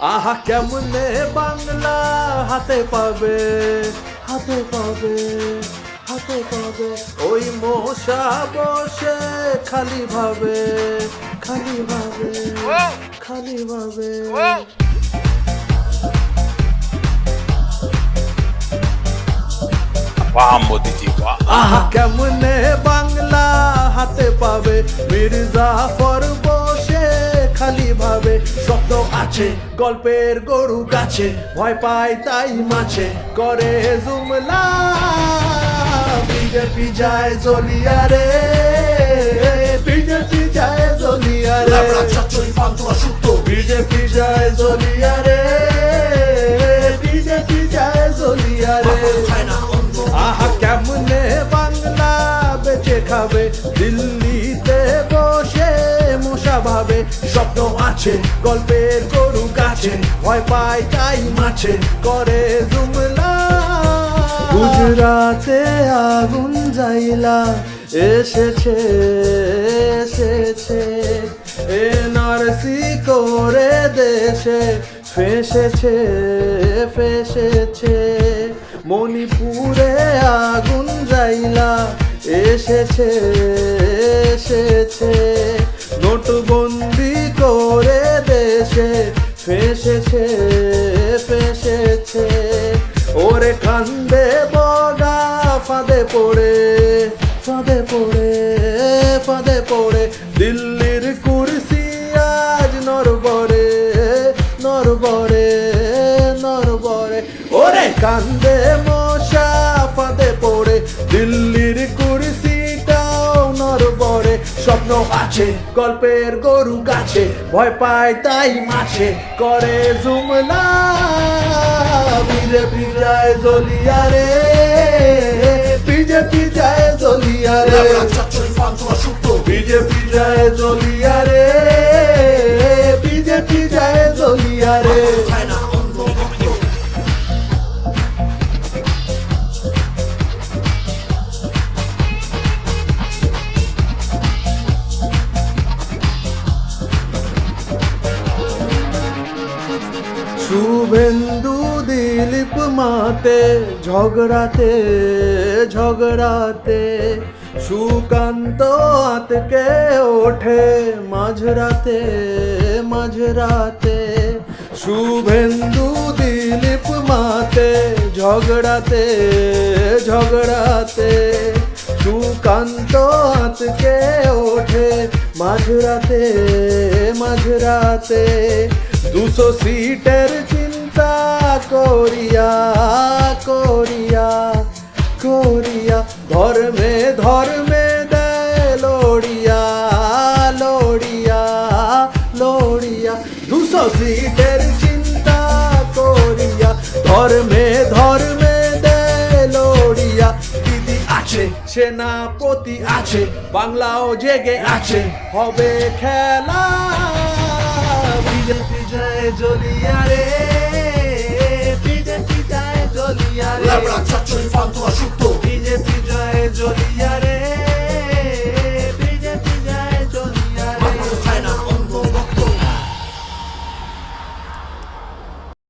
আহা কেমনে বাংলা হাতে পাবে, হাতে পাবে, হাতে পাবে। ওই মশা বসে খালি ভাবে, খালি ভাবে, খালি ভাবে। আহা কেমনে বাংলা হাতে পাবে, মির্জাফর বসে খালি ভাবে। স্বপ্ন আছে গল্পের গরু গাছে, ভয় পায় তাই মাছে করে জুমলা। বিজেপি যায় জলিয়ারে, বিজেপি যায় জলিয়ারে, বিজেপি যায় জলিয়ারে, বিজেপি যায় জলিয়ারে। আহা কেমনে বাংলা বেঁচে খাবে, দিল্লিতে বসে মশা ভাবে। স্বপ্ন আছে গল্পের গরু গাছে, ভয় পায় তাই মাছে করে জুমলা। গুজরাতে আগুন জ্বাইলা এসেছে, এসেছে এনআরসি করে দেশে ফেসেছে, ফেসেছে। মণিপুরে আগুন জ্বাইলা এসেছে, এসেছে নোটবন্দি করে দেশে ফেসেছে, ফেসেছে। ওরে কান্দে বগা ফাঁদে পড়ে, ফাঁদে পড়ে, ফাঁদে পড়ে। দিল্লির কুরসি আজ নরবরে, নরবরে, নরবরে। ওরে কান্দে মশা ফাঁদে পড়ে, দিল্লির কুরসিটাও নরবরে। স্বপ্ন আছে গল্পের গরু গাছে, ভয় পায় তাই মাছে করে জুমলা। বিজেপি যায় জলিয়ারে, বিজেপি যায় জলিয়ারে, বিজেপি যায় জলিয়ারে, বিজেপি যায় জলিয়ারে। শুভেন্দু দিলীপ মাতে ঝগড়াতে, ঝগড়াতে। সুকান্ত আতকে ওঠে মাঝরাতে, মাঝরাতে। শুভেন্দু দিলীপ মাতে ঝগড়াতে, ঝগড়াতে। সুকান্ত আতকে ওঠে মাঝরাতে, মাঝরাতে। 200 সিটের চিন্তা করিয়া, করিয়া, করিয়া। ধর্মে ধর্মে দেয় লড়িয়া, লড়িয়া, লড়িয়া। 200 সিটের চিন্তা করিয়া, ধর্মে ধর্মে দেয় লড়িয়া। দিদি আছে সেনাপতি আছে, বাংলাও জেগে আছে, হবে খেলা। বিজেপি যায় জলিয়ারে।